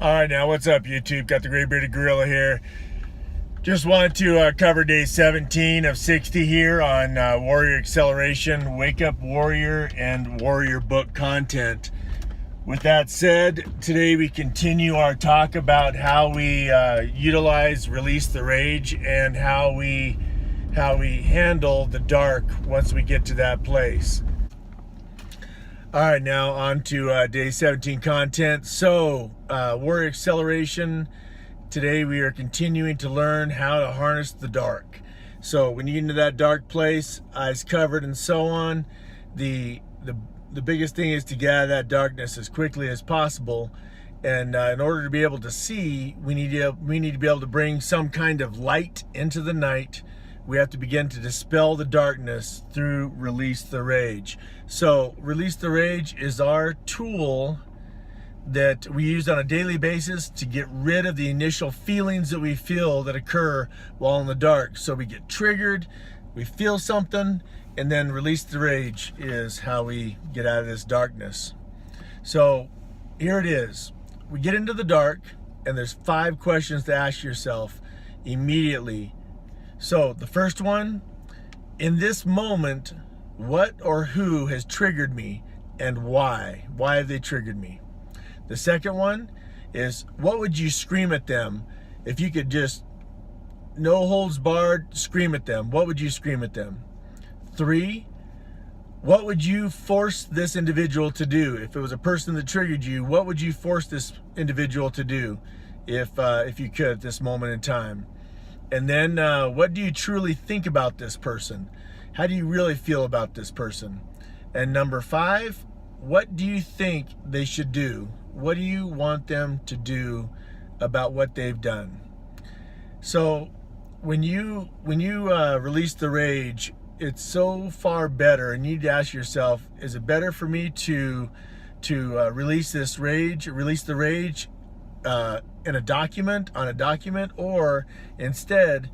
All right, now what's up, YouTube? Got the Gray Bearded Gorilla here. Just wanted to cover day 17 of 60 here on Warrior Acceleration, Wake Up Warrior, and Warrior Book content. With that said, today we continue our talk about how we utilize Release the Rage and how we handle the dark once we get to that place. All right, now on to day 17 content. So, Warrior Acceleration. Today we are continuing to learn how to harness the dark. So when you get into that dark place, eyes covered and so on, the biggest thing is to get out of that darkness as quickly as possible. And in order to be able to see, we need to be able to bring some kind of light into the night. We have to begin to dispel the darkness through Release the Rage. So Release the Rage is our tool that we use on a daily basis to get rid of the initial feelings that we feel that occur while in the dark. So we get triggered, we feel something, and then Release the Rage is how we get out of this darkness. So here it is. We get into the dark, and there's 5 questions to ask yourself immediately. So the first one, in this moment, what or who has triggered me and why? Why have they triggered me? The second one is, what would you scream at them if you could just, no holds barred, scream at them? What would you scream at them? 3, what would you force this individual to do? If it was a person that triggered you, what would you force this individual to do if you could at this moment in time? And then what do you truly think about this person? How do you really feel about this person? And number 5, what do you think they should do? What do you want them to do about what they've done? So when you release the rage, it's so far better, and you need to ask yourself, is it better for me to release the rage in a document, or instead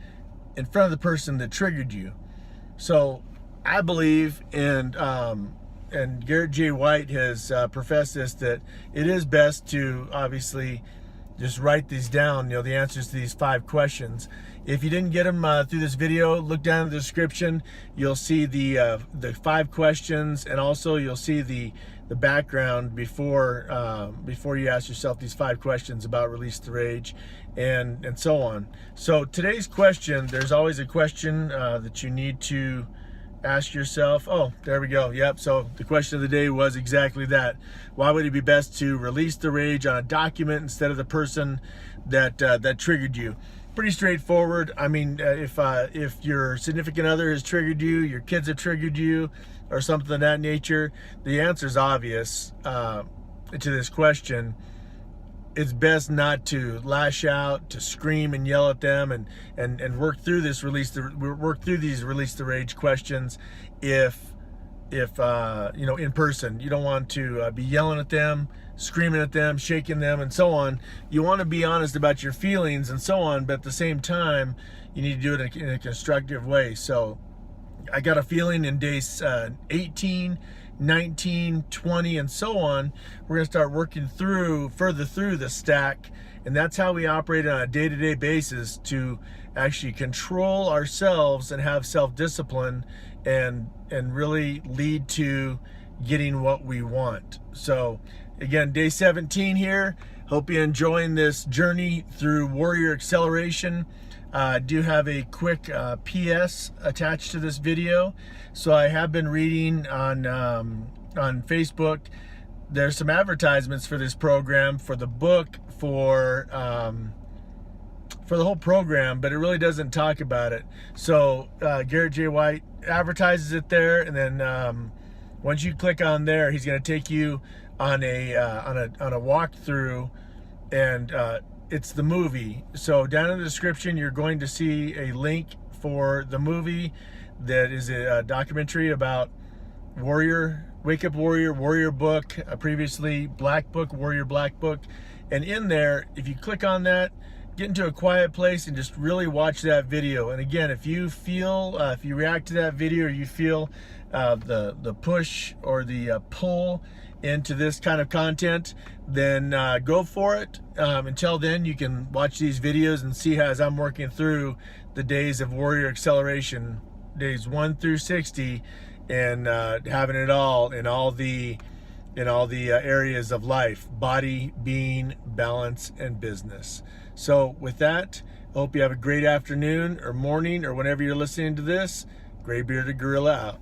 in front of the person that triggered you? So I believe in, and Garrett J. White has professed this, that it is best to obviously just write these down, the answers to these 5 questions. If you didn't get them through this video, look down in the description. You'll see the 5 questions, and also you'll see the background before you ask yourself these 5 questions about Release the Rage and so on. So today's question, there's always a question that you need to ask yourself. Oh, there we go. Yep. So the question of the day was exactly that. Why would it be best to release the rage on a document instead of the person that triggered you? Pretty straightforward. I mean, if your significant other has triggered you, your kids have triggered you, or something of that nature, the answer is obvious to this question. It's best not to lash out, to scream and yell at them, and work through these Release the Rage questions. If in person, you don't want to be yelling at them, screaming at them, shaking them, and so on. You want to be honest about your feelings and so on, but at the same time, you need to do it in a constructive way. So I got a feeling in days 18, 19, 20, and so on, we're going to start working further through the stack, and that's how we operate on a day-to-day basis to actually control ourselves and have self-discipline and really lead to getting what we want. So again, day 17 here. Hope you're enjoying this journey through Warrior Acceleration. I do have a quick PS attached to this video. So I have been reading on Facebook. There's some advertisements for this program, for the book, for the whole program, but it really doesn't talk about it. So Garrett J. White advertises it there, and then once you click on there, he's going to take you on a walkthrough, and it's the movie. So down in the description, you're going to see a link for the movie that is a documentary about Wake Up Warrior, Warrior Book, previously Black Book, Warrior Black Book. And in there, if you click on that, get into a quiet place and just really watch that video. And again, if you feel, if you react to that video, or you feel the push or the pull into this kind of content, then go for it. Until then, you can watch these videos and see how, as I'm working through the days of Warrior Acceleration, days 1 through 60, and having it all in all the areas of life: body, being, balance, and business. So with that, I hope you have a great afternoon or morning or whenever you're listening to this. Gray Bearded Gorilla out.